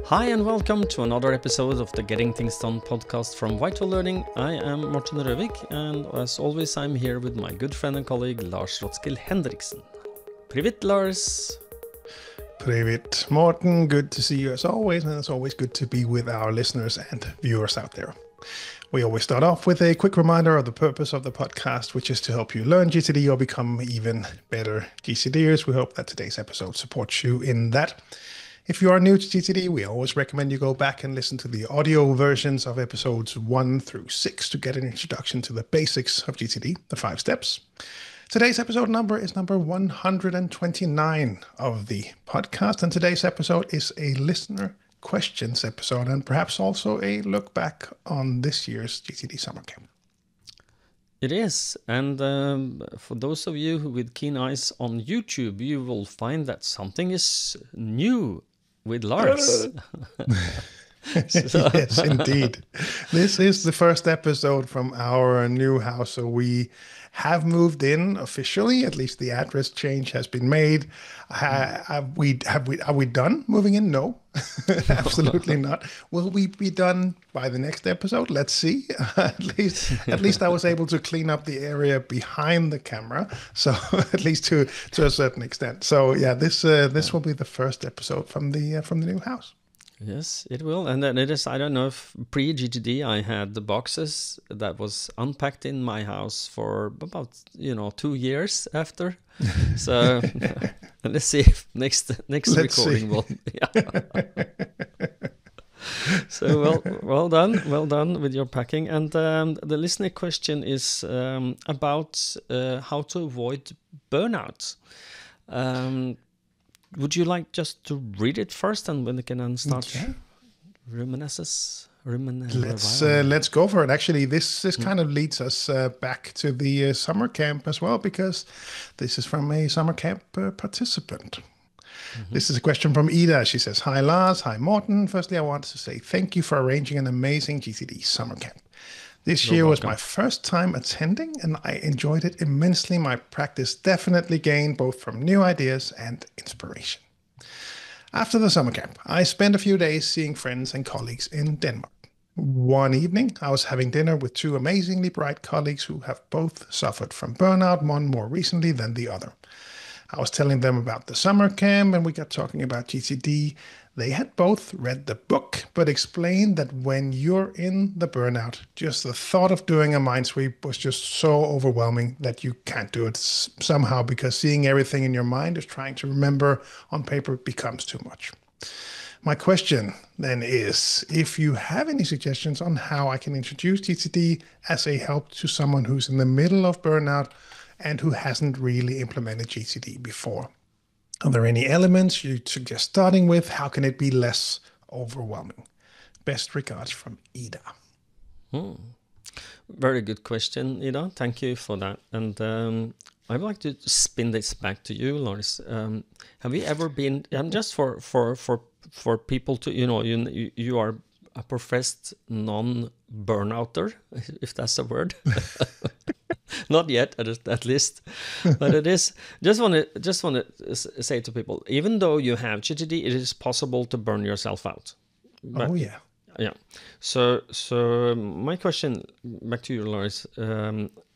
Hi and welcome to another episode of the Getting Things Done podcast from Vital Learning. I am Morten and as always I'm here with my good friend and colleague Lars Henriksen. Привет, Lars. Привет, Morten. Good to see you as always, and it's always good to be with our listeners and viewers out there. We always start off with a quick reminder of the purpose of the podcast, which is to help you learn GTD or become even better GTDers. We hope that today's episode supports you in that. If you are new to GTD, we always recommend you go back and listen to the audio versions of episodes 1 through 6 to get an introduction to the basics of GTD, the 5 steps. Today's episode number is number 129 of the podcast, and today's episode is a listener questions episode and perhaps also a look back on this year's GTD Summer Camp. It is, and for those of you with keen eyes on YouTube, you will find that something is new with Lars. Yes, indeed. This is the first episode from our new house, so we have moved in officially. At least the address change has been made. Are we done moving in? No, absolutely not. Will we be done by the next episode? Let's see. At least I was able to clean up the area behind the camera, so at least to a certain extent. So yeah, this will be the first episode from the new house. Yes, it will. And then it is, I don't know if pre-GTD I had the boxes that was unpacked in my house for about, 2 years after. So let's see if next recording will. Yeah. So well done with your packing. And the listener question is about how to avoid burnout. Would you like just to read it first, and when we can start reminiscences? Let's go for it. Actually, this kind of leads us back to the summer camp as well, because this is from a summer camp participant. Mm-hmm. This is a question from Ida. She says, "Hi Lars, hi Morten. Firstly, I want to say thank you for arranging an amazing GTD summer camp. This year was my first time attending, and I enjoyed it immensely. My practice definitely gained both from new ideas and inspiration. After the summer camp, I spent a few days seeing friends and colleagues in Denmark. One evening, I was having dinner with 2 amazingly bright colleagues who have both suffered from burnout, one more recently than the other. I was telling them about the summer camp, and we got talking about GTD. They had both read the book, but explained that when you're in the burnout, just the thought of doing a mind sweep was just so overwhelming that you can't do it somehow, because seeing everything in your mind is trying to remember on paper becomes too much. My question then is, if you have any suggestions on how I can introduce GTD as a help to someone who's in the middle of burnout and who hasn't really implemented GTD before. Are there any elements you suggest starting with? How can it be less overwhelming? Best regards from Ida." Very good question, Ida. Thank you for that. And I'd like to spin this back to you, Lars. Have you ever been? And just for people to you are a professed non-burnouter, if that's a word. Not yet, at least, but it is. Just want to say to people, even though you have GTD, it is possible to burn yourself out. But, yeah. So my question back to you, Lars,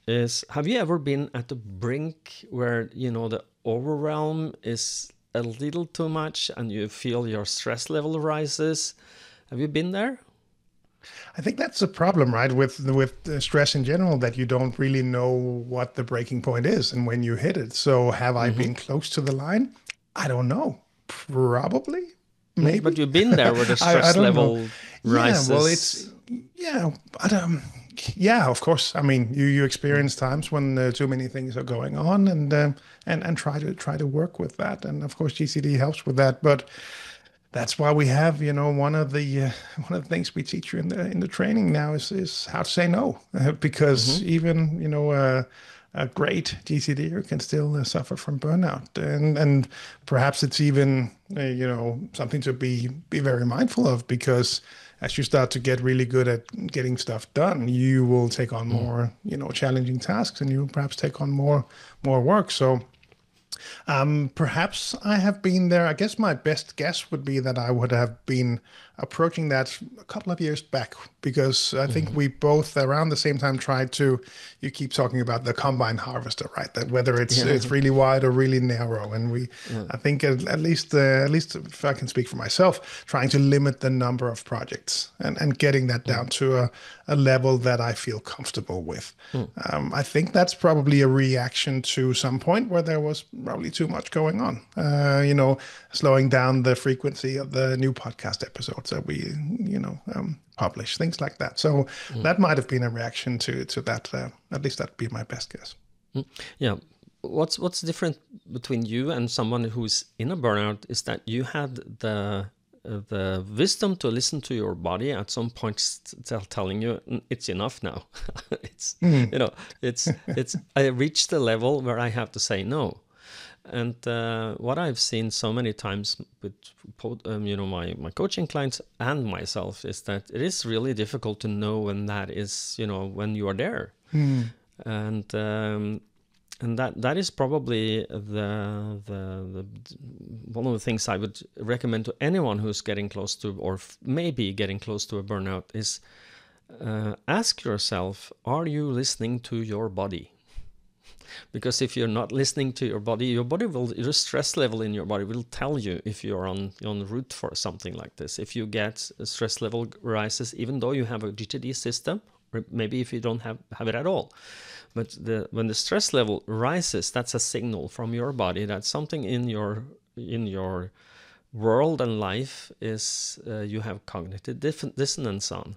is: have you ever been at the brink where the overwhelm is a little too much, and you feel your stress level rises? Have you been there? I think that's a problem, right, with stress in general, that you don't really know what the breaking point is and when you hit it. So have I been close to the line? I don't know. Probably. Maybe. But you've been there where the stress level rises. Yeah, well, yeah, of course. I mean, you experience times when too many things are going on, and try to work with that. And of course, GTD helps with that. But that's why we have, one of the things we teach you in the training now is how to say no, because even a great GTDer can still suffer from burnout, and perhaps it's even something to be very mindful of, because as you start to get really good at getting stuff done, you will take on more challenging tasks, and you perhaps take on more work. So Perhaps I have been there. I guess my best guess would be that I would have been approaching that a couple of years back, because I think we both around the same time tried to. You keep talking about the combine harvester, right? That whether it's really wide or really narrow, and I think at least if I can speak for myself, trying to limit the number of projects and getting that down to a level that I feel comfortable with. I think that's probably a reaction to some point where there was probably too much going on. Slowing down the frequency of the new podcast episodes that we, publish, things like that. So that might have been a reaction to that. At least that'd be my best guess. Yeah. What's different between you and someone who's in a burnout is that you had the wisdom to listen to your body at some point, telling you it's enough now. it's I reached the level where I have to say no. And what I've seen so many times with my coaching clients and myself is that it is really difficult to know when that is, when you are there. And that is probably the one of the things I would recommend to anyone who's getting close to, or maybe getting close to a burnout, is ask yourself, are you listening to your body? Because if you're not listening to your body your stress level in your body will tell you if you're on route for something like this. If you get a stress level rises, even though you have a GTD system, or maybe if you don't have it at all. But when the stress level rises, that's a signal from your body that something in your world and life is you have cognitive dissonance on.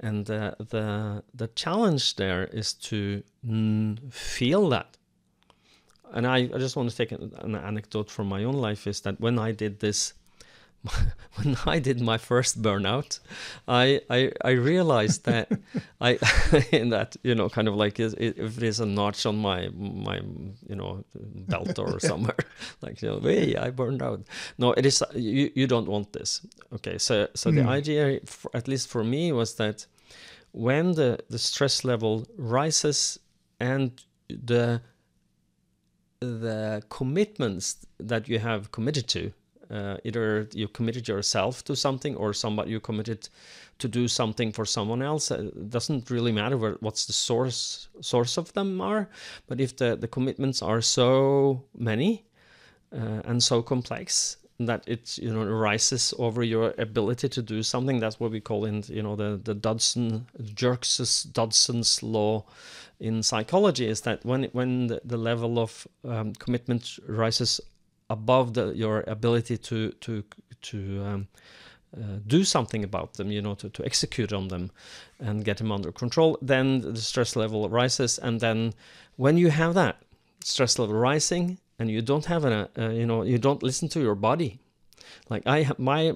And the challenge there is to feel that. And I just want to take an anecdote from my own life, is that when I did this, when I did my first burnout, I realized that kind of like if there's a notch on my belt or somewhere, like, hey, I burned out. No, it is you don't want this. Okay, so the idea, at least for me, was that when the stress level rises and the commitments that you have committed to, either you committed yourself to something or somebody you committed to do something for someone else, it doesn't really matter what's the source of them are, but if the commitments are so many and so complex that it rises over your ability to do something, that's what we call in the Dodson's law in psychology, is that when the level of commitment rises above your ability to do something about them, to execute on them and get them under control, then the stress level rises. And then when you have that stress level rising and you don't have you don't listen to your body. Like my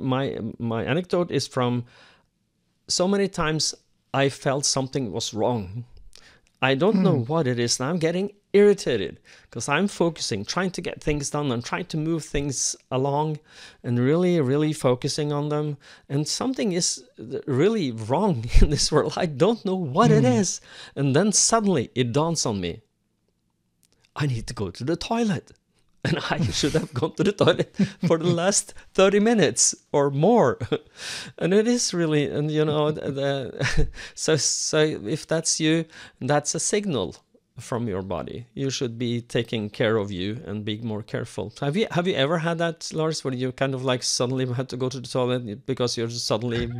anecdote is from so many times I felt something was wrong. I don't know what it is, and I'm getting irritated because I'm focusing, trying to get things done and trying to move things along and really, really focusing on them. And something is really wrong in this world. I don't know what it is. And then suddenly it dawns on me, I need to go to the toilet. And I should have gone to the toilet for the last 30 minutes or more. And it is really, and so if that's you, that's a signal from your body. You should be taking care of you and be more careful. Have you ever had that, Lars, where you kind of like suddenly had to go to the toilet because you're suddenly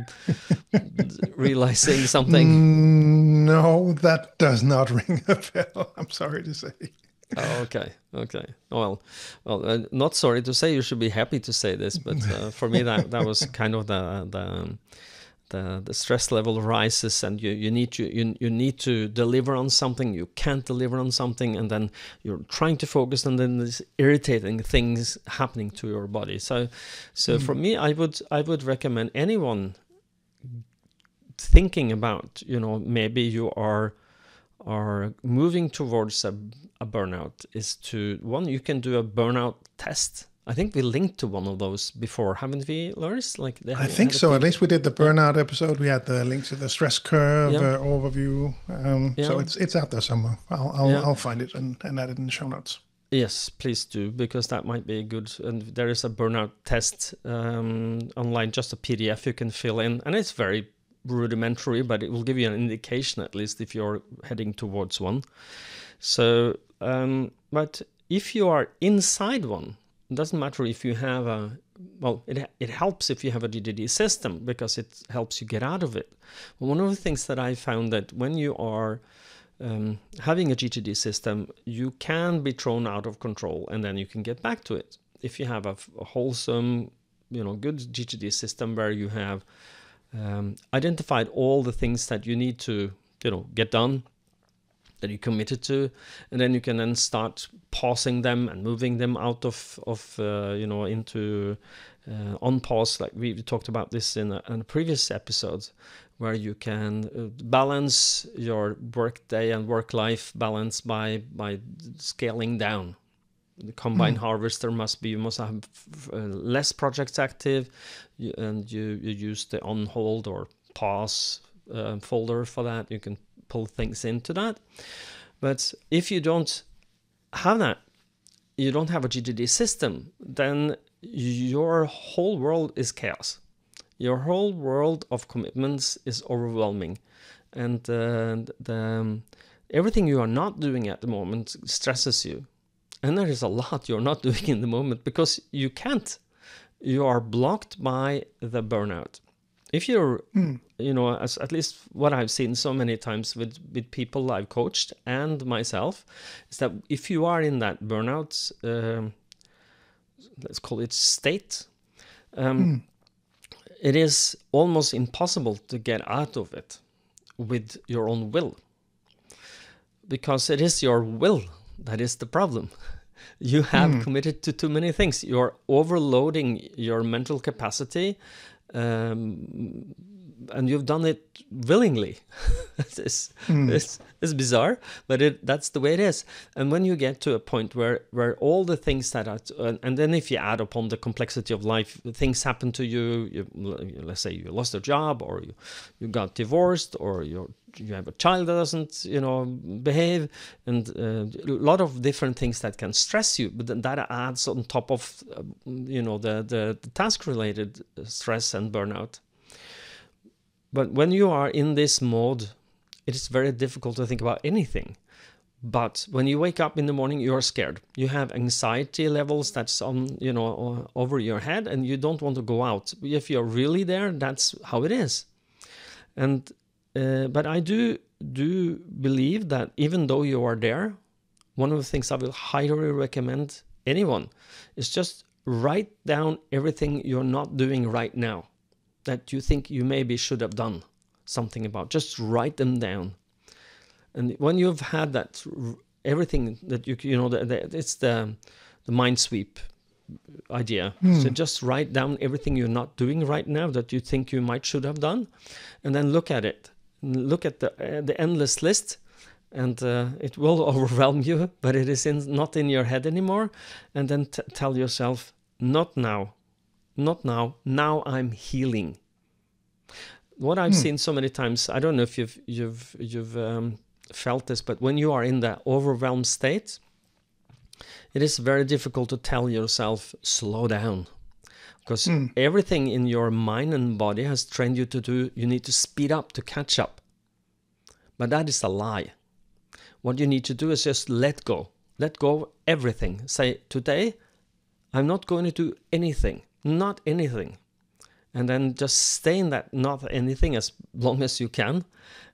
realizing something? No, that does not ring a bell, I'm sorry to say. Oh, okay. Well, not sorry to say. You should be happy to say this, but for me, that was kind of the stress level rises, and you need to deliver on something. You can't deliver on something, and then you're trying to focus, and then there's irritating things happening to your body. So for me, I would recommend anyone thinking about, maybe you are moving towards a burnout, is you can do a burnout test. I think we linked to one of those before, haven't we, Lars? I think so. At least we did the burnout episode. We had the link to the stress curve overview. So it's out there somewhere. I'll find it and add it in the show notes. Yes, please do, because that might be good. And there is a burnout test online, just a PDF you can fill in. And it's very rudimentary, but it will give you an indication, at least, if you're heading towards one. So, but if you are inside one, it doesn't matter if you have a, well, it helps if you have a GTD system, because it helps you get out of it. One of the things that I found, that when you are having a GTD system, you can be thrown out of control, and then you can get back to it. If you have a wholesome, good GTD system where you have identified all the things that you need to, get done, that you committed to, and then you can then start pausing them and moving them out of into on pause, like we talked about this in a previous episode, where you can balance your work day and work life balance by scaling down. The combine harvester you must have less projects active, and you use the on hold or pause folder for that. You can pull things into that. But if you don't have that, you don't have a GTD system, then your whole world is chaos. Your whole world of commitments is overwhelming, and everything you are not doing at the moment stresses you. And there is a lot you're not doing in the moment because you can't. You are blocked by the burnout. If you're, as at least what I've seen so many times with people I've coached and myself, is that if you are in that burnout, let's call it state, it is almost impossible to get out of it with your own will, because it is your will that is the problem. You have committed to too many things. You're overloading your mental capacity, and you've done it willingly. It's bizarre, but that's the way it is. And when you get to a point where all the things that are, and then if you add upon the complexity of life, things happen to you, let's say you lost a job, or you got divorced, or you have a child that doesn't, behave, and a lot of different things that can stress you, but then that adds on top of, the task-related stress and burnout. But when you are in this mode, it is very difficult to think about anything. But when you wake up in the morning, you are scared. You have anxiety levels that's on, over your head, and you don't want to go out. If you're really there, that's how it is. And but I do believe that even though you are there, one of the things I will highly recommend anyone is just write down everything you're not doing right now that you think you maybe should have done something about. Just write them down. And when you've had that, everything that it's the mind sweep idea. So just write down everything you're not doing right now that you think you might should have done, and then look at it. Look at the endless list, and it will overwhelm you, but it is not in your head anymore. And then tell yourself, not now. Not now. Now I'm healing. What I've seen so many times, I don't know if you've felt this, but when you are in that overwhelmed state, it is very difficult to tell yourself, slow down. Because everything in your mind and body has trained you to do, you need to speed up to catch up. But that is a lie. What you need to do is just let go. Let go of everything. Say, today, I'm not going to do anything. Not anything. And then just stay in that not anything as long as you can.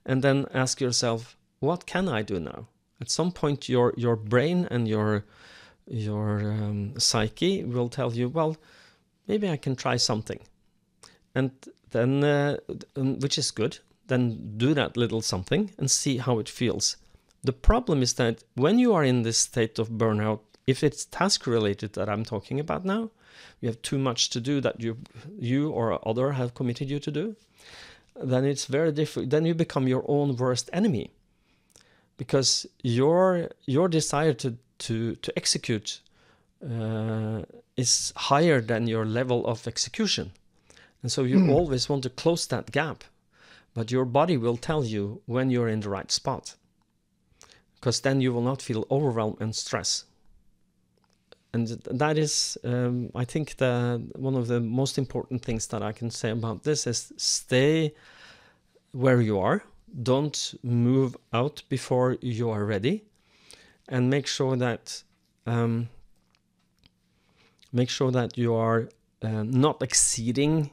And then ask yourself, what can I do now? At some point, your brain and your psyche will tell you, well, maybe I can try something. And then, which is good, then do that little something and see how it feels. The problem is that when you are in this state of burnout, if it's task related that I'm talking about now, you have too much to do that you or other have committed you to do, then it's very different. Then you become your own worst enemy, because your desire to execute is higher than your level of execution. And so you always want to close that gap, but your body will tell you when you're in the right spot, because then you will not feel overwhelmed and stress. And that is, I think, one of the most important things that I can say about this is stay where you are. Don't move out before you are ready, and make sure that you are not exceeding,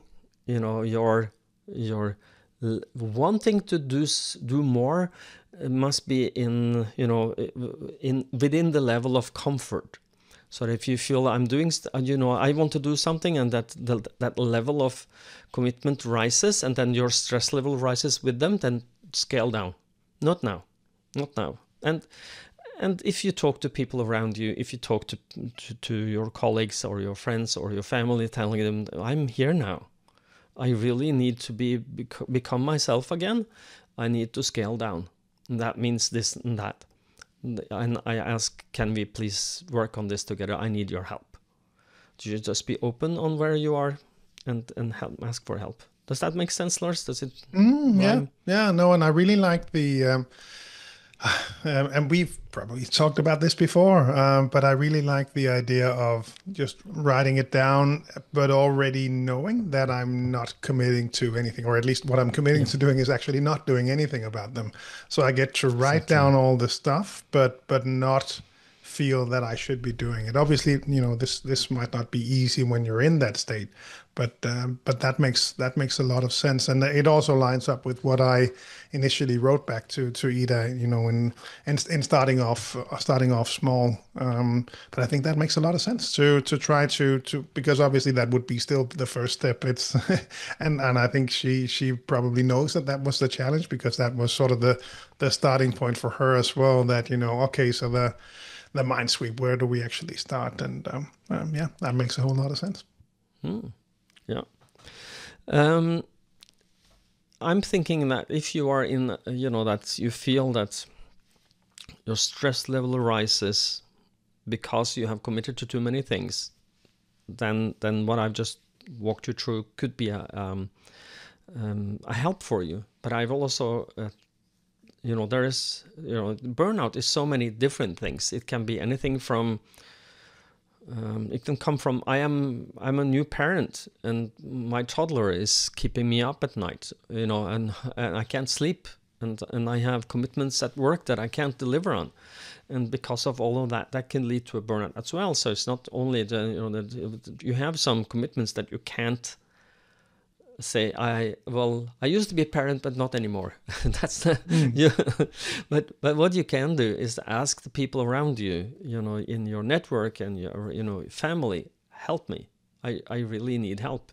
your wanting to do more. Must be in within the level of comfort. So if you feel I'm doing, I want to do something, and that level of commitment rises, and then your stress level rises with them, then scale down. Not now. And if you talk to people around you, if you talk to your colleagues or your friends or your family, telling them, I'm here now. I really need to become myself again. I need to scale down. And that means this and that. And I ask, can we please work on this together? I need your help. You just be open on where you are and ask for help. Does that make sense, Lars? Does it? Yeah. No, and I really like the, and we've probably talked about this before, but I really like the idea of just writing it down, but already knowing that I'm not committing to anything, or at least what I'm committing to doing is actually not doing anything about them. So I get to write down all the stuff, but not feel that I should be doing it. Obviously, this might not be easy when you're in that state, but that makes a lot of sense, and it also lines up with what I initially wrote back to Ida, in starting off small. But I think that makes a lot of sense to try to because obviously that would be still the first step. It's and I think she probably knows that was the challenge, because that was sort of the starting point for her as well. That okay, so the mind sweep, where do we actually start? And that makes a whole lot of sense. Yeah. I'm thinking that if you are in, that you feel that your stress level rises because you have committed to too many things, then what I've just walked you through could be a help for you. But I've also, there is, burnout is so many different things. It can be anything from, it can come from I'm a new parent and my toddler is keeping me up at night, and I can't sleep, and I have commitments at work that I can't deliver on, and because of all of that can lead to a burnout as well. So it's not only that you have some commitments that you can't say I used to be a parent but not anymore. That's but what you can do is ask the people around you, in your network and your family, help me. I really need help.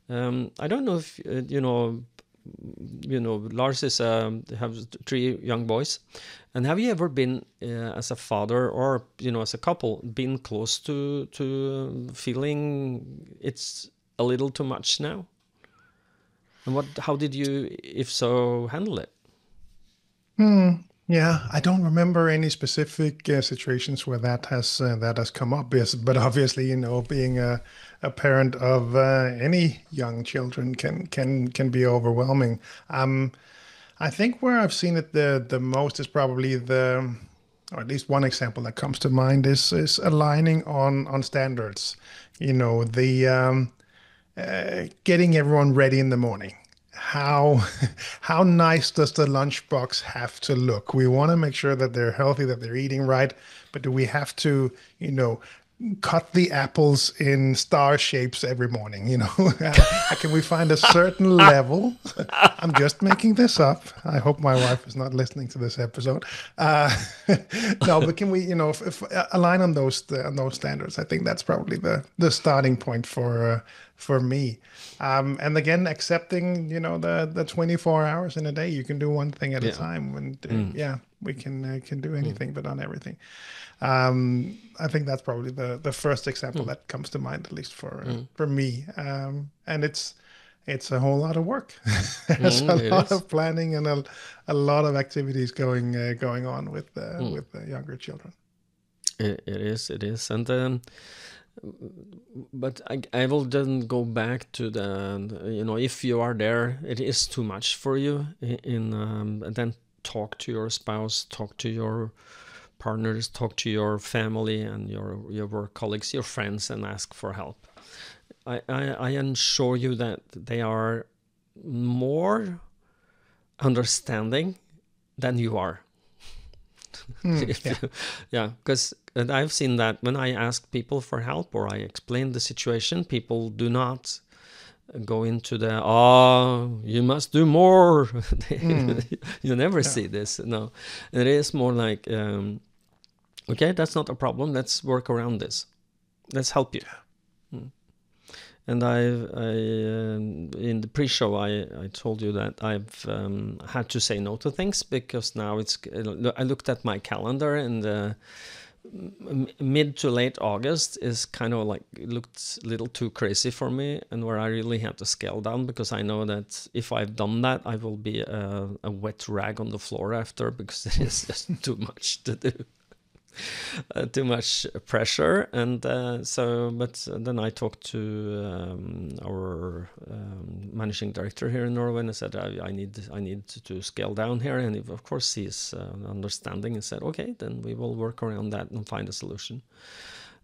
I don't know if Lars has 3 young boys, and have you ever been as a father or as a couple been close to feeling it's a little too much now? And how did you, if so, handle it? Yeah, I don't remember any specific situations where that has come up. Yes, but obviously, being a parent of any young children can be overwhelming. I think where I've seen it the most is probably or at least one example that comes to mind is aligning on standards. Getting everyone ready in the morning. How nice does the lunchbox have to look? We want to make sure that they're healthy, that they're eating right, but do we have to, cut the apples in star shapes every morning? Can we find a certain level? I'm just making this up. I hope my wife is not listening to this episode. No, but can we, if align on those standards? I think that's probably the starting point for me. And again, accepting, the 24 hours in a day, you can do one thing at a time. And we can do anything, but not everything. I think that's probably the first example that comes to mind, at least for me. And it's a whole lot of work. There's a lot of planning and a lot of activities going on with younger children. It is, and but I will then go back to if you are there, it is too much for you. And then talk to your spouse, talk to your partners, talk to your family and your work colleagues, your friends, and ask for help. I assure you that they are more understanding than you are. Because I've seen that when I ask people for help or I explain the situation, people do not go into the, you must do more. You never see this. No, it is more like, okay, that's not a problem. Let's work around this. Let's help you. And I in the pre-show, I told you that I've had to say no to things because now I looked at my calendar and mid to late August is kind of like, it looked a little too crazy for me, and where I really have to scale down because I know that if I've done that, I will be a wet rag on the floor after because it is just too much to do. Too much pressure, and but then I talked to our managing director here in Norway, and I said I need to scale down here, and of course he's understanding and said, okay, then we will work around that and find a solution.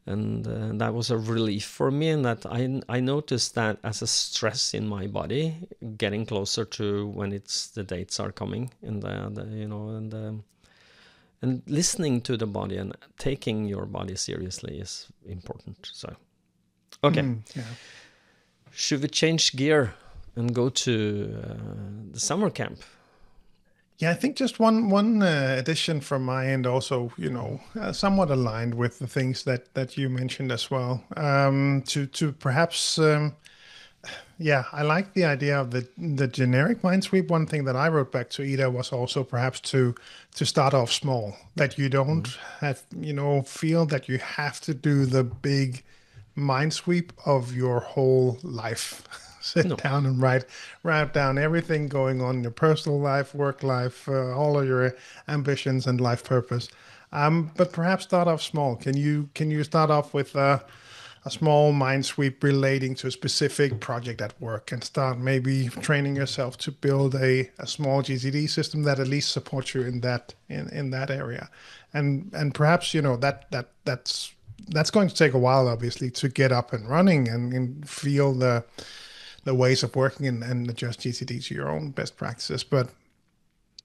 And that was a relief for me, and that I noticed that as a stress in my body, getting closer to when the dates are coming, and listening to the body and taking your body seriously is important. So, okay. Should we change gear and go to the summer camp? Yeah, I think just one addition from my end also, somewhat aligned with the things that you mentioned as well. To perhaps... I like the idea of the generic mind sweep. One thing that I wrote back to Ida was also perhaps to start off small, that you don't have, feel that you have to do the big mind sweep of your whole life. Sit down and write down everything going on in your personal life, work life, all of your ambitions and life purpose. But perhaps start off small. Can you start off with a small mind sweep relating to a specific project at work, and start maybe training yourself to build a small GTD system that at least supports you in that area, and perhaps that's going to take a while, obviously, to get up and running and feel the ways of working and adjust GTD to your own best practices, but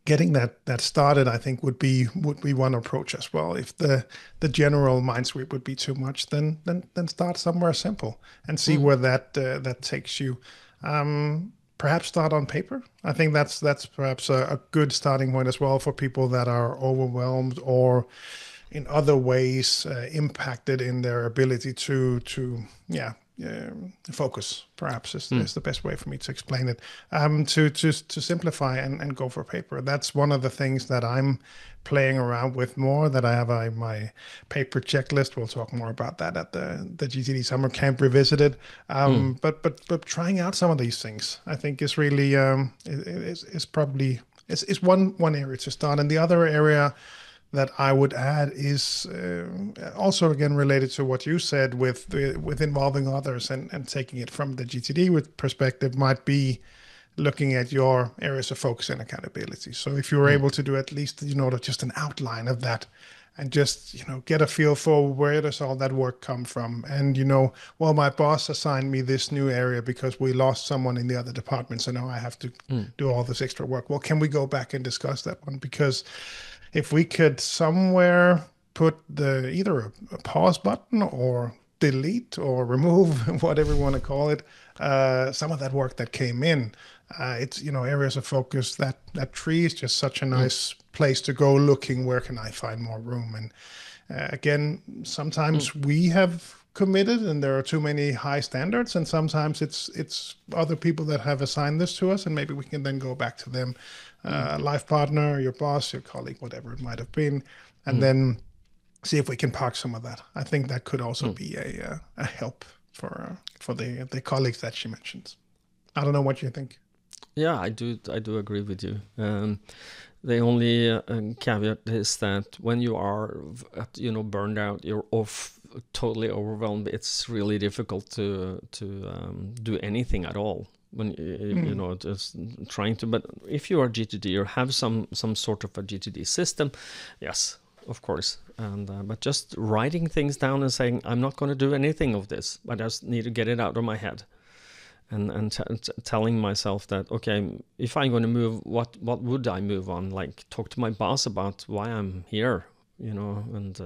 getting that started, I think, would be one approach as well. If the general mind sweep would be too much, then start somewhere simple and see where that takes you. Perhaps start on paper. I think that's perhaps a good starting point as well for people that are overwhelmed or in other ways impacted in their ability to focus, perhaps is the best way for me to explain it. To simplify and go for paper. That's one of the things that I'm playing around with more, that I have my paper checklist. We'll talk more about that at the GTD Summer Camp Revisited. But trying out some of these things, I think, is really is probably one area to start. And the other area that I would add is also, again, related to what you said with involving others and taking it from the GTD perspective, might be looking at your areas of focus and accountability. So if you're able to do at least, just an outline of that, and just, get a feel for where does all that work come from. And, my boss assigned me this new area because we lost someone in the other department, so now I have to do all this extra work. Well, can we go back and discuss that one? Because if we could somewhere put either a pause button or delete or remove, whatever you want to call it, some of that work that came in, it's, areas of focus, that tree is just such a nice place to go looking, where can I find more room? And again, sometimes we have committed and there are too many high standards, and sometimes it's other people that have assigned this to us, and maybe we can then go back to them, life partner, your boss, your colleague, whatever it might have been, and then see if we can park some of that. I think that could also be a help for the colleagues that she mentions. I don't know what you think. Yeah, I do agree with you. The only caveat is that when you are, burned out, you're totally overwhelmed. It's really difficult to do anything at all. When just trying to. But if you are GTD or have some sort of a GTD system, yes, of course, and but just writing things down and saying, I'm not going to do anything of this. I just need to get it out of my head. And telling myself that, okay, if I'm going to move, what would I move on? Like, talk to my boss about why I'm here, you know, and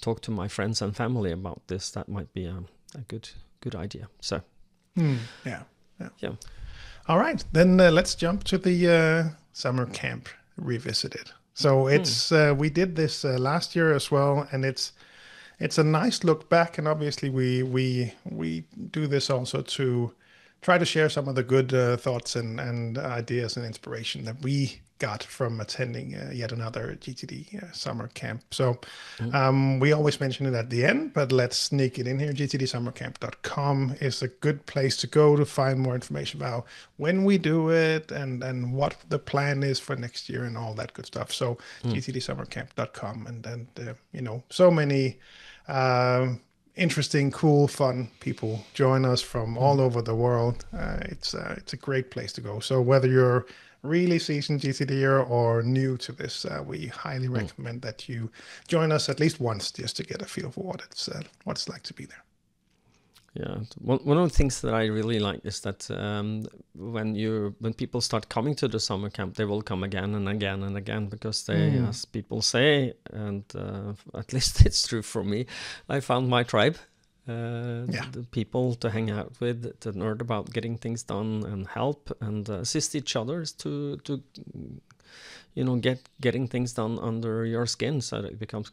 talk to my friends and family about this. That might be a good idea. So, yeah. All right, then let's jump to the summer camp revisited. So it's we did this last year as well, and it's a nice look back, and obviously we do this also to try to share some of the good thoughts and ideas and inspiration that we got from attending yet another GTD summer camp. So we always mention it at the end, but let's sneak it in here. GTDsummercamp.com is a good place to go to find more information about when we do it and what the plan is for next year and all that good stuff. So GTDsummercamp.com, and you know, so many interesting, cool, fun people join us from all over the world. It's a great place to go. So whether you're really seasoned GTDer or new to this, we highly recommend that you join us at least once, just to get a feel for what it's like to be there. Yeah, one of the things that I really like is that when people start coming to the summer camp, they will come again and again and again, because they, as people say, and at least it's true for me, I found my tribe. The people to hang out with, to nerd about getting things done and help and assist each other to you know, getting things done under your skin, so that it becomes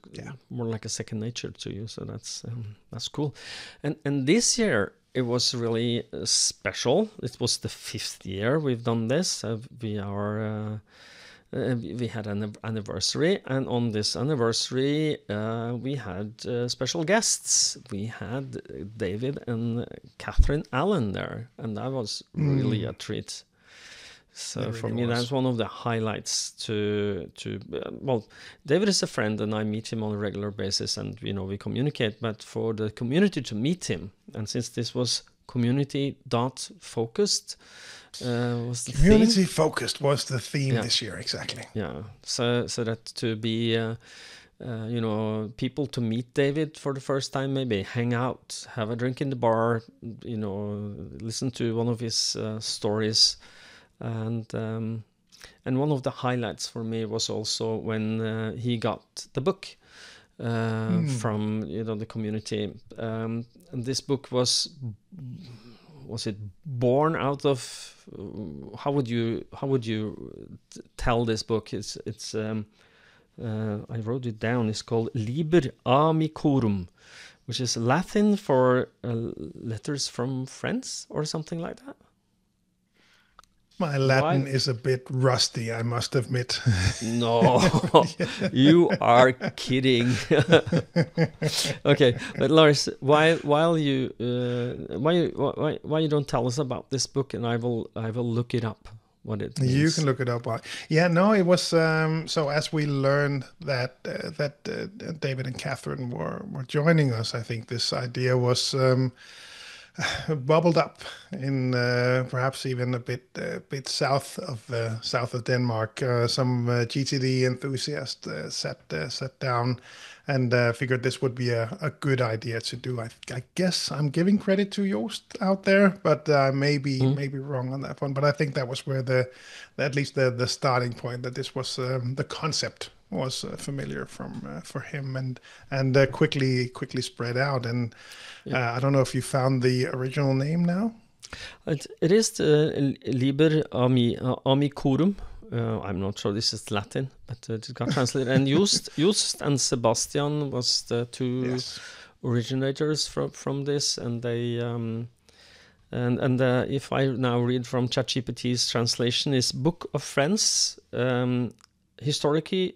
more like a second nature to you. So that's cool. And this year it was really special. It was the 5th year we've done this. We had an anniversary, and on this anniversary we had special guests. We had David and Catherine Allen there, and that was really a treat. So for me, that's one of the highlights well, David is a friend, and I meet him on a regular basis, and you know, we communicate, but for the community to meet him, and since this was community.focused, was the community focused was the theme this year, exactly. Yeah, so that to be you know, people to meet David for the first time, maybe hang out, have a drink in the bar, you know, listen to one of his stories. And one of the highlights for me was also when he got the book from, you know, the community. And this book was it born out of, how would you tell this book? It's I wrote it down. It's called Liber Amicorum, which is Latin for letters from friends or something like that. My Latin is a bit rusty, I must admit. No, you are kidding. Okay, but Lars, why you don't tell us about this book, and I will look it up. What it means. You can look it up. Yeah, no, it was so as we learned that David and Catherine were joining us, I think this idea was bubbled up in perhaps even a bit south of Denmark. Some GTD enthusiasts sat down and figured this would be a good idea to do. I guess I'm giving credit to Joost out there, but maybe wrong on that one. But I think that was where at least the starting point, that this was the concept was familiar for him, and quickly spread out. And I don't know if you found the original name now. It is the Liber Amicorum. I'm not sure this is Latin, but it got translated. And Joost and Sebastian was the two originators from this, and they and if I now read from ChatGPT's translation, is Book of Friends. Historically,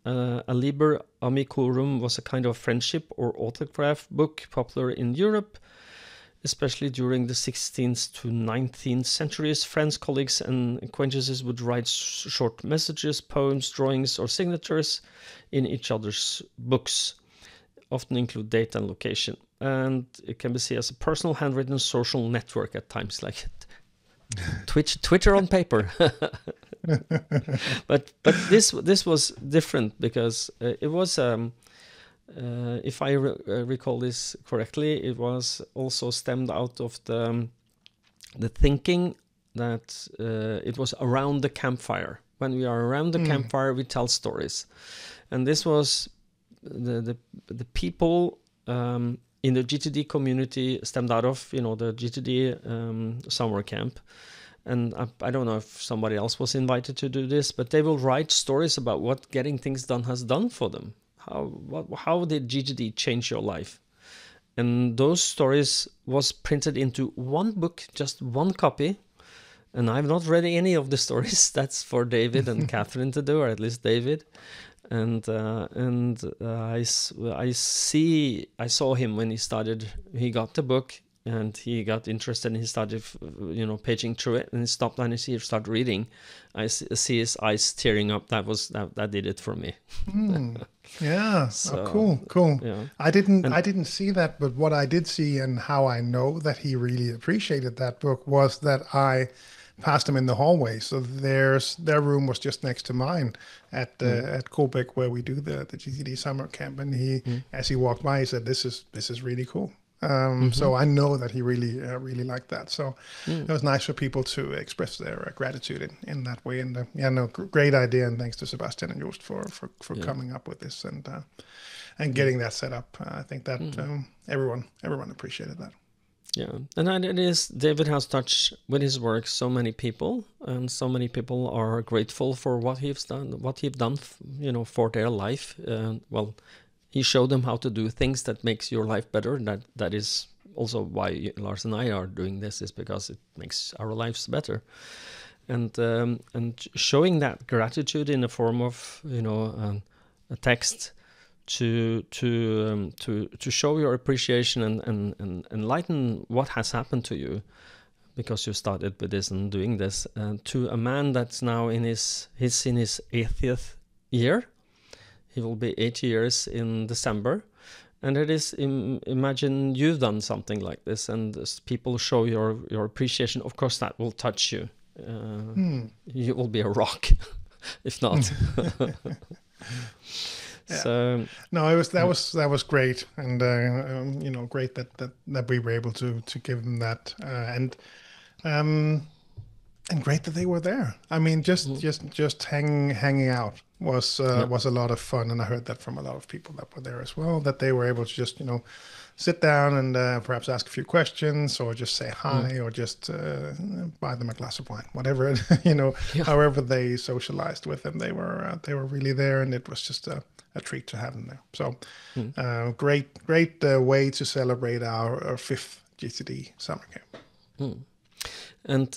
a Liber Amicorum was a kind of friendship or autograph book popular in Europe, especially during the 16th to 19th centuries. Friends, colleagues, and acquaintances would write short messages, poems, drawings, or signatures in each other's books, often include date and location. And it can be seen as a personal handwritten social network at times, like Twitter on paper. but this was different because it was if I recall this correctly, it was also stemmed out of the thinking that it was around the campfire. When we are around the campfire, we tell stories, and this was the people in the GTD community stemmed out of the GTD Summer Camp. And I don't know if somebody else was invited to do this, but they will write stories about what getting things done has done for them. How did GTD change your life? And those stories was printed into one book, just one copy. And I've not read any of the stories. That's for David and Catherine to do, or at least David. And I saw him when he got the book. And he got interested and he started, paging through it, and he stopped and he started reading. I see his eyes tearing up. That did it for me. Yeah. So, cool. Yeah. I didn't see that, but what I did see and how I know that he really appreciated that book was that I passed him in the hallway. So their room was just next to mine at Kolbæk, where we do the GTD Summer Camp. And he, as he walked by, he said, "This is really cool." So I know that he really liked that. So it was nice for people to express their gratitude in that way. And great idea. And thanks to Sebastian and Joost for coming up with this and getting that set up. I think that everyone appreciated that. Yeah, and it is, David has touched with his work so many people, and so many people are grateful for what he's done, for their life. He showed them how to do things that makes your life better. That is also why Lars and I are doing this, is because it makes our lives better. And showing that gratitude in the form of a text to show your appreciation and enlighten what has happened to you because you started with this and doing this, to a man that's now in his 80th year. He will be 80 years in December. And it is, imagine you've done something like this, and as people show your appreciation, of course that will touch you. You will be a rock, if not. Yeah. So no, that was great, and great that we were able to give them that, and great that they were there. I mean, just hanging out was a lot of fun, and I heard that from a lot of people that were there as well, that they were able to just sit down and perhaps ask a few questions, or just say hi, or just buy them a glass of wine, whatever however they socialized with them. They were really there, and it was just a treat to have them there. So great way to celebrate our 5th GTD Summer Camp. And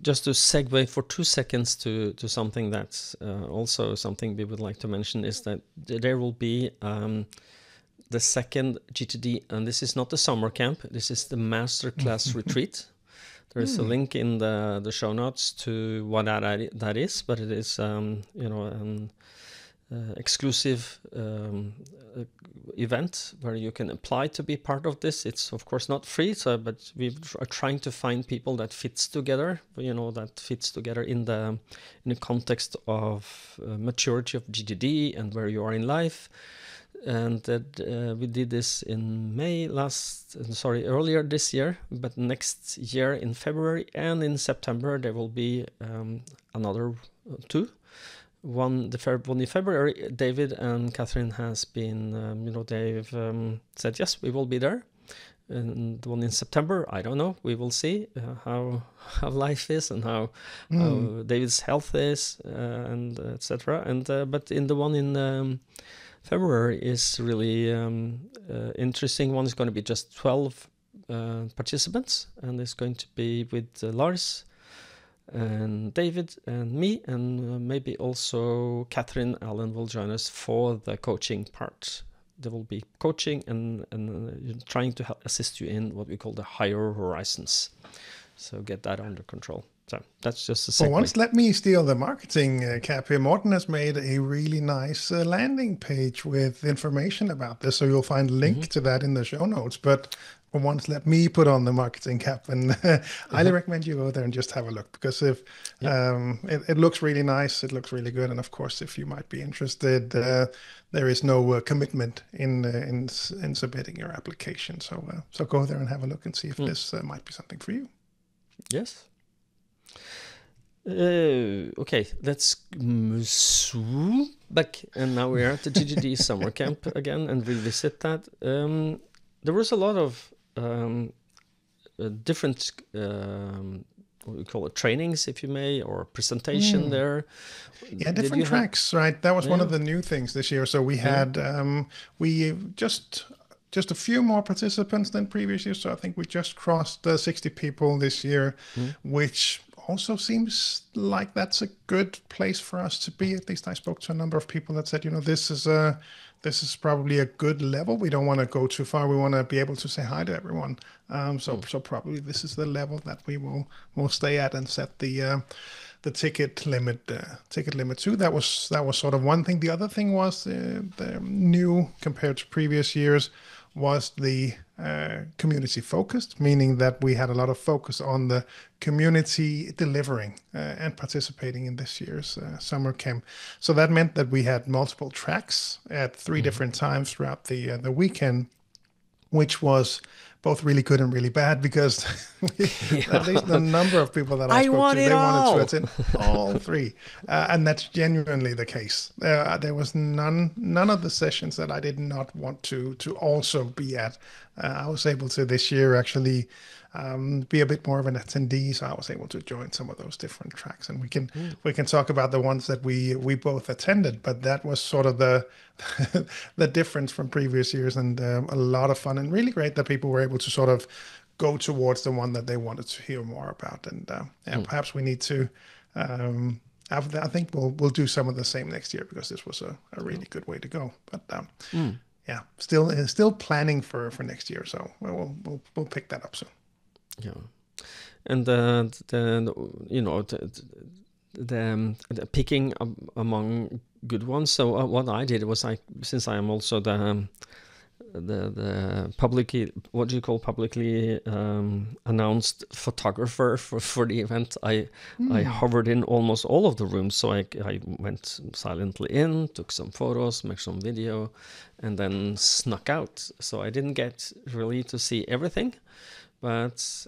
just to segue for 2 seconds to something that's also something we would like to mention, is that there will be the second GTD, and this is not the summer camp, this is the masterclass retreat. There is a link in the show notes to what that is, but it is an exclusive event where you can apply to be part of this. It's of course not free, but we are trying to find people that fits together, in the context of maturity of GTD and where you are in life. And that we did this in earlier this year, but next year in February and in September there will be another 2. One in February, David and Catherine has been, they've said yes, we will be there. And the one in September, I don't know. We will see how life is and how David's health is, and etc. And but in the one in February is really interesting. One is going to be just 12 participants, and it's going to be with Lars and David and me, and maybe also Catherine Allen will join us for the coaching part. There will be coaching and trying to help assist you in what we call the higher horizons. So get that under control. So that's just a For segue. once, let me steal the marketing cap here. Morten has made a really nice landing page with information about this, so you'll find a link to that in the show notes. But for once, let me put on the marketing cap, and highly recommend you go there and just have a look, because if it looks really nice, it looks really good, and of course, if you might be interested, there is no commitment in submitting your application. So go there and have a look and see if this might be something for you. Yes. Okay, let's swoop back, and now we're at the GTD Summer Camp again and revisit that. There was a lot of different what we call it, trainings, if you may, or presentation there. Yeah, different tracks, right? That was one of the new things this year. So we had just a few more participants than previous years. So I think we just crossed 60 people this year, which also seems like that's a good place for us to be. At least I spoke to a number of people that said, this is probably a good level. We don't want to go too far. We want to be able to say hi to everyone. So probably this is the level that we will stay at and set the ticket limit to. That was sort of one thing. The other thing was the new compared to previous years was the community focused, meaning that we had a lot of focus on the community delivering and participating in this year's summer camp. So that meant that we had multiple tracks at 3 different times throughout the weekend, which was both really good and really bad, because at least the number of people that I spoke to, they wanted to attend all 3. And that's genuinely the case. There was none of the sessions that I did not want to also be at. I was able to this year actually be a bit more of an attendee, so I was able to join some of those different tracks, and we can talk about the ones that we both attended. But that was sort of the the difference from previous years, and a lot of fun, and really great that people were able to sort of go towards the one that they wanted to hear more about. And perhaps we need to. I think we'll do some of the same next year, because this was a really good way to go. But yeah, still planning for next year, so we'll pick that up soon. Yeah, and the picking among good ones. So what I did was, since I am also the publicly, what do you call, publicly announced photographer for the event, I hovered in almost all of the rooms. So I went silently in, took some photos, made some video, and then snuck out. So I didn't get really to see everything. But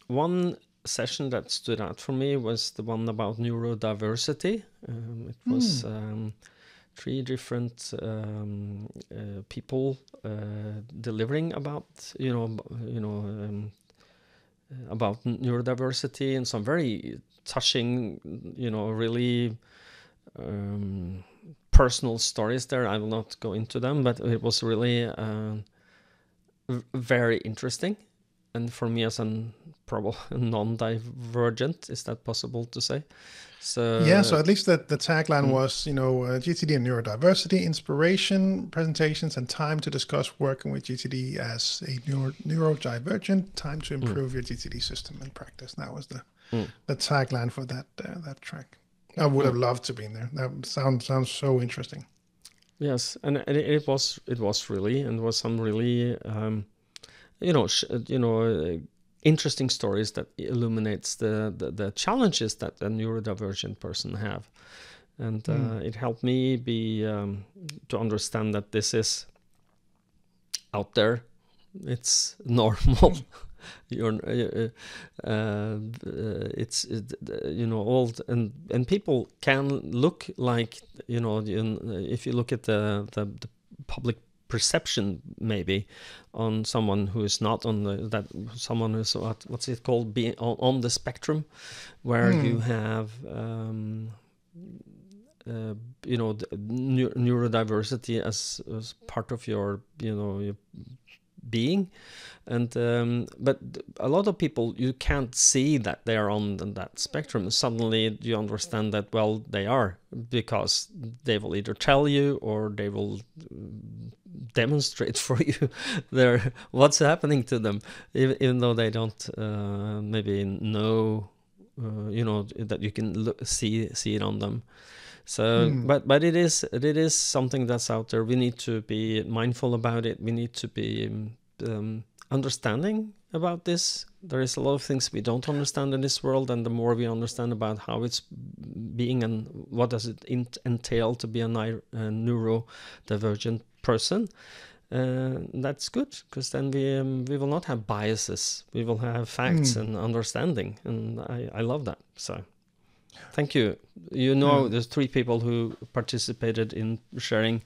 one session that stood out for me was the one about neurodiversity. It was 3 different people delivering about about neurodiversity, and some very touching, really personal stories there. I will not go into them, but it was really very interesting. And for me, as a non-divergent, is that possible to say? So yeah, so at least the tagline was, GTD and neurodiversity, inspiration, presentations, and time to discuss working with GTD as a neurodivergent, time to improve your GTD system and practice. That was the tagline for that track. I would have loved to be in there. That sounds so interesting. Yes, and it was really, and was some really interesting stories that illuminates the challenges that a neurodivergent person have, and it helped me to understand that this is out there. It's normal. It's old, and people can look like, if you look at the public perception maybe on someone who is not on someone who's what's it called, being on the spectrum, where you have neurodiversity as part of your your being, and but a lot of people, you can't see that they are on that spectrum. Suddenly you understand that, well, they are, because they will either tell you or they will demonstrate for you what's happening to them, even though they don't maybe know that you can see it on them. So, but it is something that's out there. We need to be mindful about it. We need to be understanding about this. There is a lot of things we don't understand in this world, and the more we understand about how it's being and what does it entail to be a neurodivergent person, that's good, because then we will not have biases. We will have facts and understanding, and I love that. So thank you. There's 3 people who participated in sharing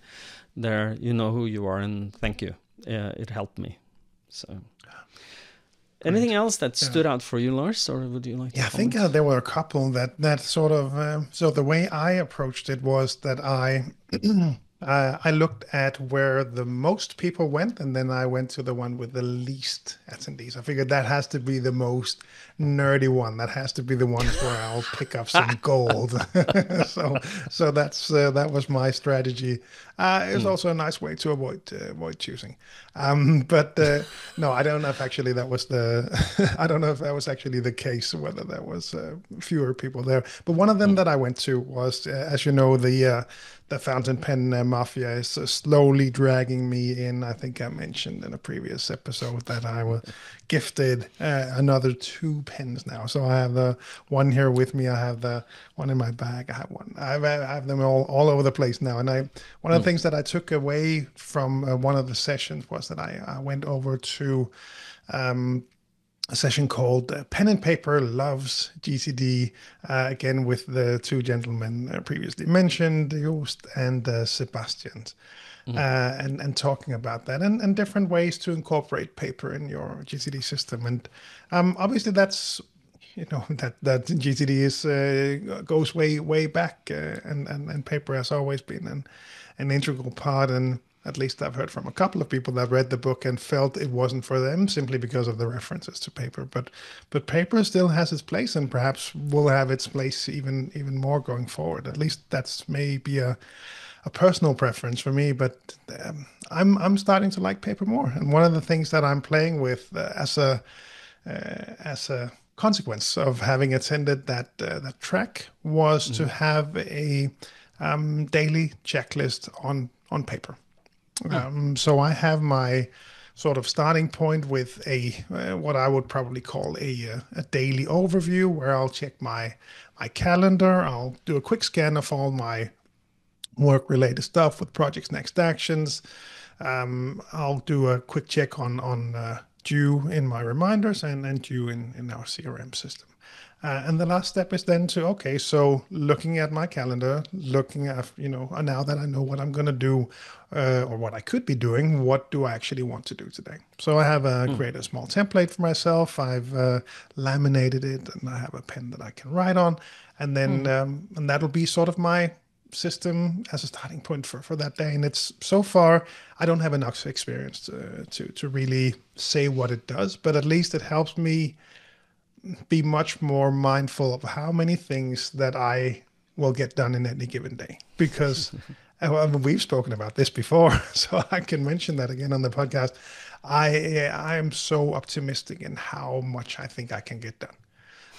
their, who you are, and thank you. It helped me. So anything else that stood out for you, Lars, or would you like to comment? I think there were a couple that sort of, so the way I approached it was that I looked at where the most people went, and then I went to the one with the least attendees. I figured that has to be the most nerdy one. That has to be the ones where I'll pick up some gold. So that was my strategy. It was also a nice way to avoid choosing. But no, I don't know if actually that was I don't know if that was actually the case, whether there was fewer people there. But one of them that I went to was, as you know, the fountain pen mafia is slowly dragging me in. I think I mentioned in a previous episode that I was gifted another 2 pens now. So I have the one here with me. I have the one in my bag. I have one. I have them all over the place now. And one of the things that I took away from one of the sessions was that I went over to a session called Pen and Paper Loves GTD, again with the 2 gentlemen previously mentioned, Joost and Sebastian, and talking about that and different ways to incorporate paper in your GTD system. And obviously that's, that GTD is goes way back, and paper has always been an integral part. And at least I've heard from a couple of people that read the book and felt it wasn't for them simply because of the references to paper. But paper still has its place, and perhaps will have its place even more going forward. At least that's maybe a personal preference for me. But I'm starting to like paper more. And one of the things that I'm playing with as a consequence of having attended that track was to have a daily checklist on paper. So I have my sort of starting point with what I would probably call a daily overview, where I'll check my calendar. I'll do a quick scan of all my work-related stuff with projects, next actions. I'll do a quick check on due in my reminders and due in our CRM system. And the last step is then so looking at my calendar, looking at, now that I know what I'm going to do or what I could be doing, what do I actually want to do today? So I have created a small template for myself. I've laminated it, and I have a pen that I can write on. And then and that'll be sort of my system as a starting point for that day. And it's so far, I don't have enough experience to really say what it does, but at least it helps me be much more mindful of how many things that I will get done in any given day. Because we've spoken about this before, so I can mention that again on the podcast. I am so optimistic in how much I think I can get done.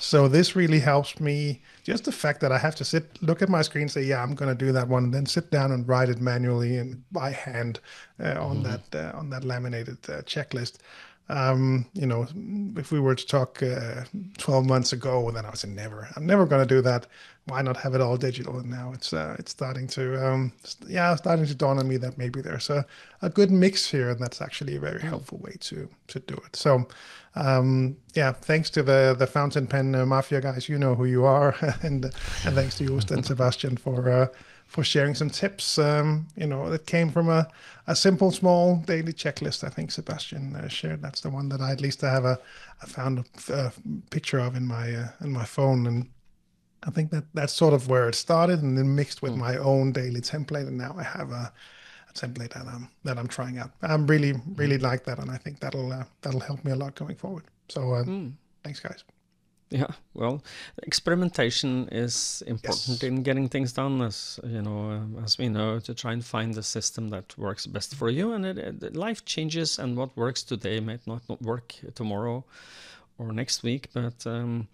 So this really helps me. Just the fact that I have to look at my screen, say, yeah, I'm going to do that one, and then sit down and write it manually and by hand on that laminated checklist. If we were to talk 12 months ago, then I would say I'm never going to do that. Why not have it all digital? And now it's starting to dawn on me that maybe there's a good mix here, and that's actually a very helpful way to do it. So thanks to the fountain pen mafia guys, you know who you are, and thanks to Joost and Sebastian for sharing some tips. That came from a simple, small daily checklist. I think Sebastian shared. That's the one that I found a picture of in my phone, and I think that's sort of where it started, and then mixed with my own daily template, and now I have a template that I'm trying out. I'm really like that, and I think that'll help me a lot going forward. So thanks, guys. Yeah, well, experimentation is important in getting things done, as we know, to try and find the system that works best for you. And life changes, and what works today might not work tomorrow, next week, but the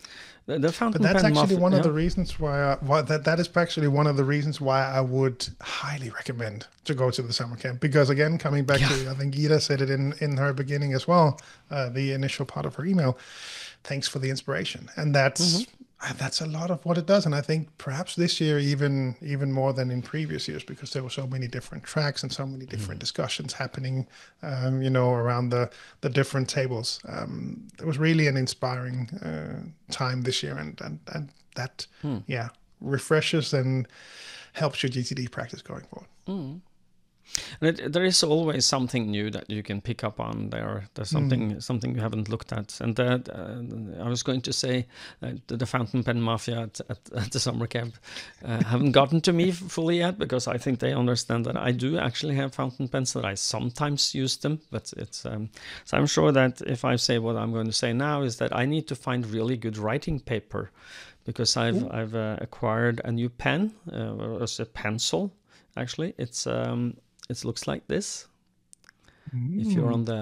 fountain But that's pen actually one of yeah. the reasons why that is actually one of the reasons why I would highly recommend to go to the summer camp. Because again, coming back to, I think Ida said it in her beginning as well, the initial part of her email. Thanks for the inspiration, and that's a lot of what it does. And I think perhaps this year even more than in previous years, because there were so many different tracks and so many different discussions happening, around the different tables. It was really an inspiring time this year, and that refreshes and helps your GTD practice going forward. And there is always something new that you can pick up on there. There's something you haven't looked at. And I was going to say the fountain pen mafia at the summer camp haven't gotten to me fully yet, because I think they understand that I do actually have fountain pens, that I sometimes use them. But it's so I'm sure that if I say what I'm going to say now is that I need to find really good writing paper, because I've acquired a new pen. It's a pencil. Actually, it looks like this. If you're on the,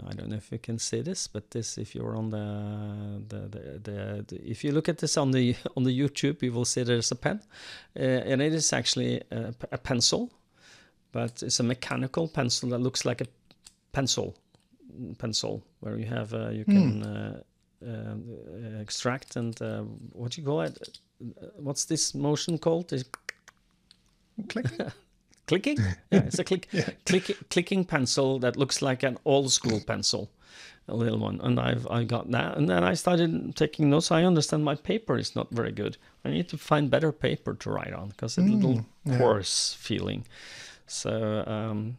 I don't know if you can see this, but this, if you're on the if you look at this on the YouTube, you will see there's a pen, and it is actually a pencil, but it's a mechanical pencil that looks like a pencil, where you have you can extract and what do you call it? What's this motion called? Click. Clicking? Yeah, it's a clicking pencil that looks like an old school pencil, a little one. And I got that, and then I started taking notes. I understand my paper is not very good. I need to find better paper to write on, because it's a little coarse feeling. So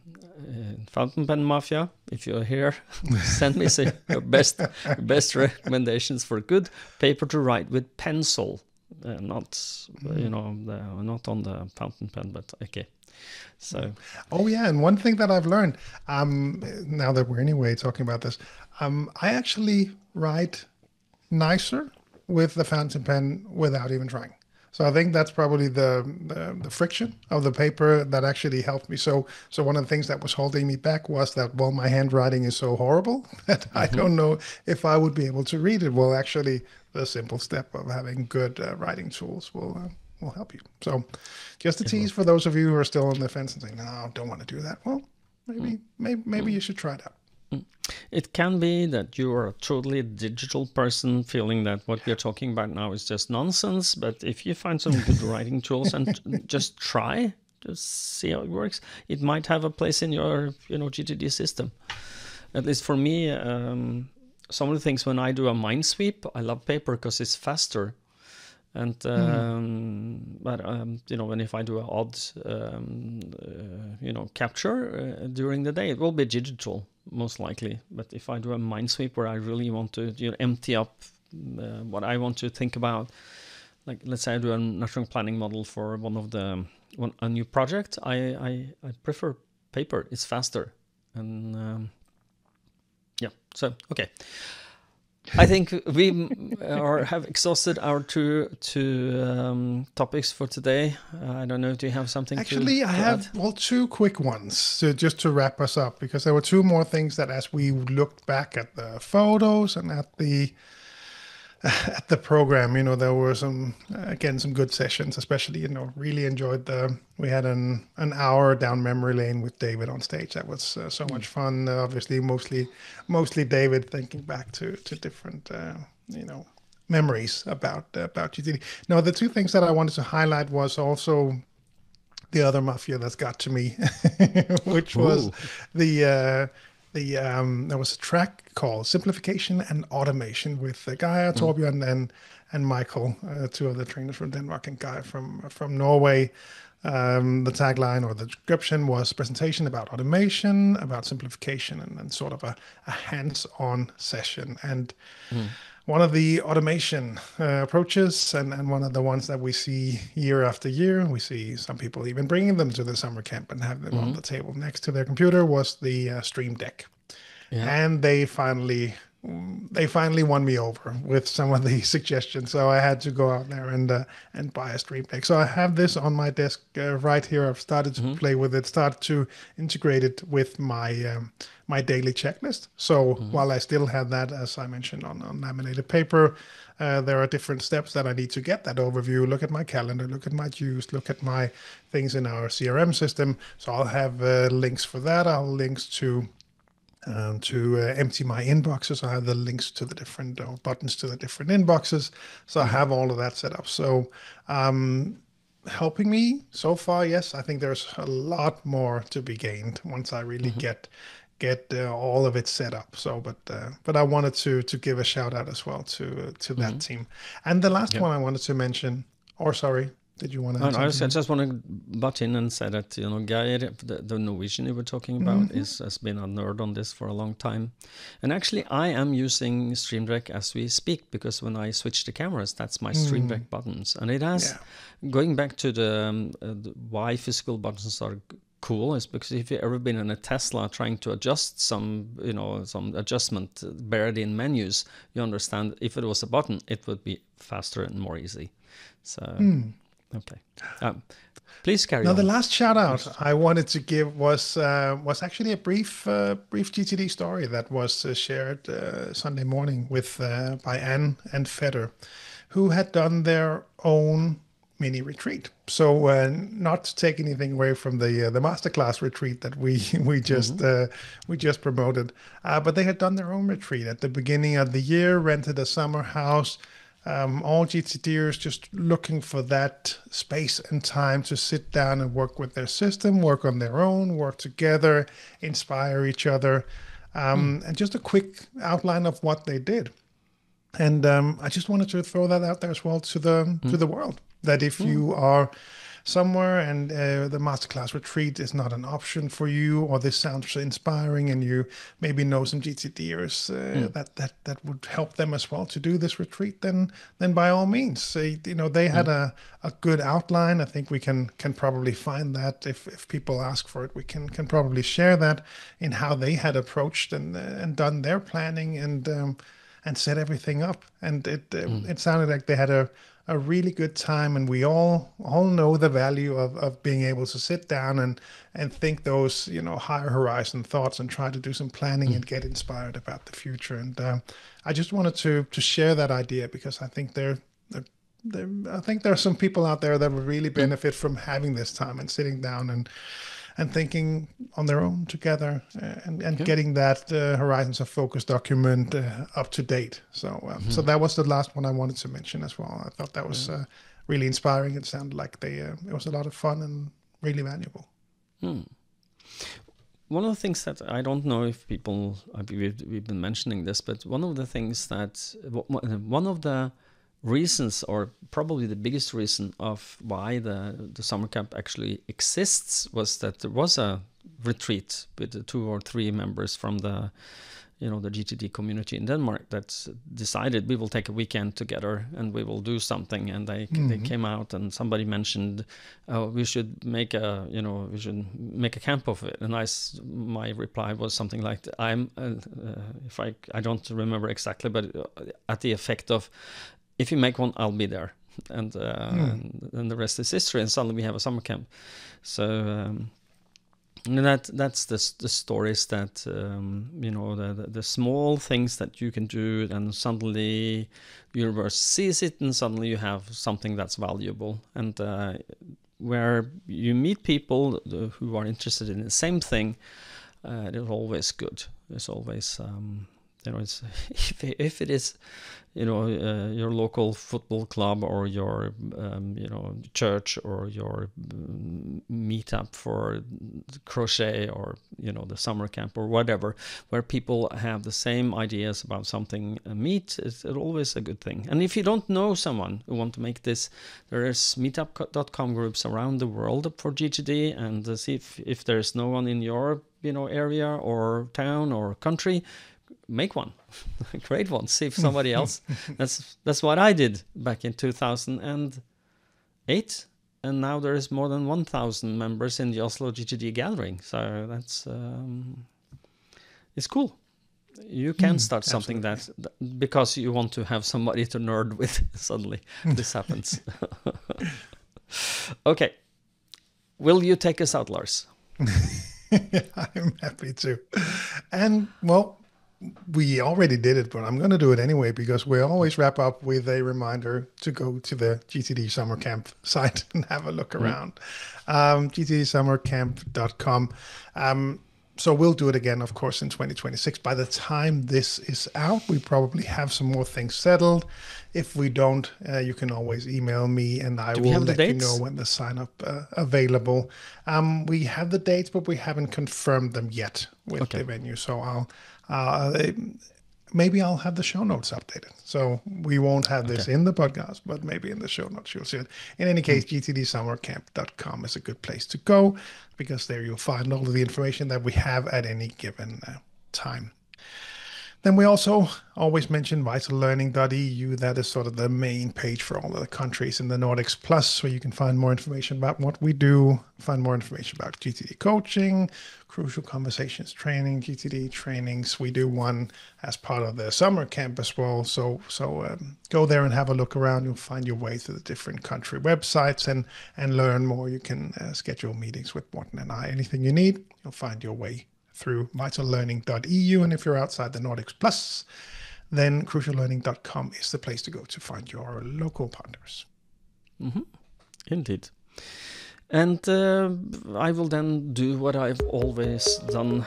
fountain pen mafia, if you're here, send me your best recommendations for good paper to write with pencil. Not not on the fountain pen, but okay. So and one thing that I've learned, now that we're anyway talking about this, I actually write nicer with the fountain pen without even trying. So I think that's probably the friction of the paper that actually helped me. So one of the things that was holding me back was that, well, my handwriting is so horrible that I don't know if I would be able to read it. Well, actually, the simple step of having good writing tools will help you. So just a tease for those of you who are still on the fence and saying, no, I don't want to do that. Well, maybe you should try it out. It can be that you are a totally digital person, feeling that what we're talking about now is just nonsense. But if you find some good writing tools and just try, just see how it works, it might have a place in your GTD system. At least for me, some of the things when I do a mind sweep, I love paper because it's faster. And but when if I do an odd capture during the day, it will be digital most likely. But if I do a mind sweep where I really want to empty up what I want to think about, like let's say I do a natural planning model for a new project, I prefer paper. It's faster, and so okay. I think we have exhausted our two topics for today. I don't know. Do you have something? Actually, I have two quick ones just to wrap us up, because there were two more things that, as we looked back at the photos and at the program, there were some good sessions. Especially, really enjoyed we had an hour down memory lane with David on stage. That was so much fun. Obviously, mostly David thinking back to different memories about GTD. Now, the two things that I wanted to highlight was also the other mafia that's got to me, which was there was a track called Simplification and Automation with Gaia, Torbjørn, and Michael, two of the trainers from Denmark, and Guy from Norway. The tagline or the description was presentation about automation, about simplification, and sort of a hands-on session. And one of the automation approaches, and one of the ones that we see year after year, we see some people even bringing them to the summer camp and have them on the table next to their computer, was the Stream Deck. Yeah. And they finally they finally won me over with some of the suggestions. So I had to go out there and buy a stream deck. So I have this on my desk right here. I've started to play with it, started to integrate it with my my daily checklist. So while I still have that, as I mentioned, on laminated paper, there are different steps that I need to get that overview, look at my calendar, look at my dues, look at my things in our CRM system. So I'll have links for that. I'll links to empty my inboxes. I have the links to the different buttons to the different inboxes. So I have all of that set up. So helping me so far, yes, I think there's a lot more to be gained once I really get all of it set up. So, but I wanted to give a shout out as well to that team. And the last one I wanted to mention, or sorry, did you want to? I just want to butt in and say that Geir, the Norwegian you were talking about, has been a nerd on this for a long time, and actually I am using Stream Deck as we speak, because when I switch the cameras, that's my Stream Deck buttons, and it has going back to the why physical buttons are cool is because if you've ever been in a Tesla trying to adjust some adjustment buried in menus, you understand if it was a button, it would be faster and more easy. So. Okay. Please carry on. Now, the last shout out I wanted to give was actually a brief GTD story that was shared Sunday morning with by Anne and Feder, who had done their own mini retreat. So not to take anything away from the masterclass retreat that we just promoted, but they had done their own retreat at the beginning of the year, rented a summer house. All GTDers just looking for that space and time to sit down and work with their system, work on their own, work together, inspire each other, and just a quick outline of what they did. And I just wanted to throw that out there as well to the world, that if you are somewhere and the masterclass retreat is not an option for you, or this sounds inspiring and you maybe know some GTDers that would help them as well to do this retreat, then by all means, they had a good outline. I think we can probably find that if people ask for it, we can probably share that in how they had approached and done their planning and set everything up. And it sounded like they had a really good time, and we all know the value of being able to sit down and think those higher horizon thoughts and try to do some planning and get inspired about the future. And I just wanted to share that idea, because I think there are some people out there that would really benefit from having this time and sitting down and thinking on their own together and getting that Horizons of Focus document up to date. So so that was the last one I wanted to mention as well. I thought that was really inspiring. It sounded like it was a lot of fun and really valuable. One of the things that I don't know if people, we've been mentioning this, but one of the things that, one of the reasons, or probably the biggest reason of why the summer camp actually exists, was that there was a retreat with the 2 or 3 members from the the GTD community in Denmark that decided we will take a weekend together and we will do something. And they came out, and somebody mentioned we should make a camp of it. And my reply was something like, I don't remember exactly, but at the effect of, if you make one, I'll be there, and the rest is history. And suddenly we have a summer camp. So that's the stories that the small things that you can do, and suddenly the universe sees it, and suddenly you have something that's valuable. And where you meet people who are interested in the same thing, it's always good. It's always it's if it is your local football club, or your church, or your meetup for crochet, or the summer camp, or whatever, where people have the same ideas about something, meet, is always a good thing. And if you don't know someone who want to make this, there is meetup.com groups around the world for GTD, and see if there's no one in your area or town or country, make one, create one, see if somebody else. That's what I did back in 2008, and now there is more than 1,000 members in the Oslo GTD gathering. So that's it's cool. You can start something that because you want to have somebody to nerd with. Suddenly, this happens. Okay, will you take us out, Lars? I'm happy to. And well, we already did it, but I'm going to do it anyway because we always wrap up with a reminder to go to the GTD Summer Camp site and have a look around. GTDSummerCamp.com. So we'll do it again, of course, in 2026. By the time this is out, we probably have some more things settled. If we don't, you can always email me and I will let you know when the sign up available. We have the dates, but we haven't confirmed them yet with the venue. So maybe I'll have the show notes updated. So we won't have this in the podcast, but maybe in the show notes you'll see it. In any case, GTDSummerCamp.com is a good place to go because there you'll find all of the information that we have at any given time. Then we also always mention VitalLearning.eu. That is sort of the main page for all of the countries in the Nordics Plus, where you can find more information about what we do, find more information about GTD coaching, crucial conversations training, GTD trainings. We do one as part of the summer camp as well. So go there and have a look around. You'll find your way to the different country websites and learn more. You can schedule meetings with Morten and I. Anything you need, you'll find your way through VitalLearning.eu. And if you're outside the Nordics Plus, then cruciallearning.com is the place to go to find your local partners. Indeed. And I will then do what I've always done.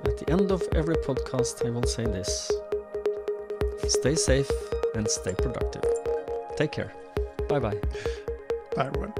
At the end of every podcast, I will say this. Stay safe and stay productive. Take care. Bye-bye. Bye, everyone.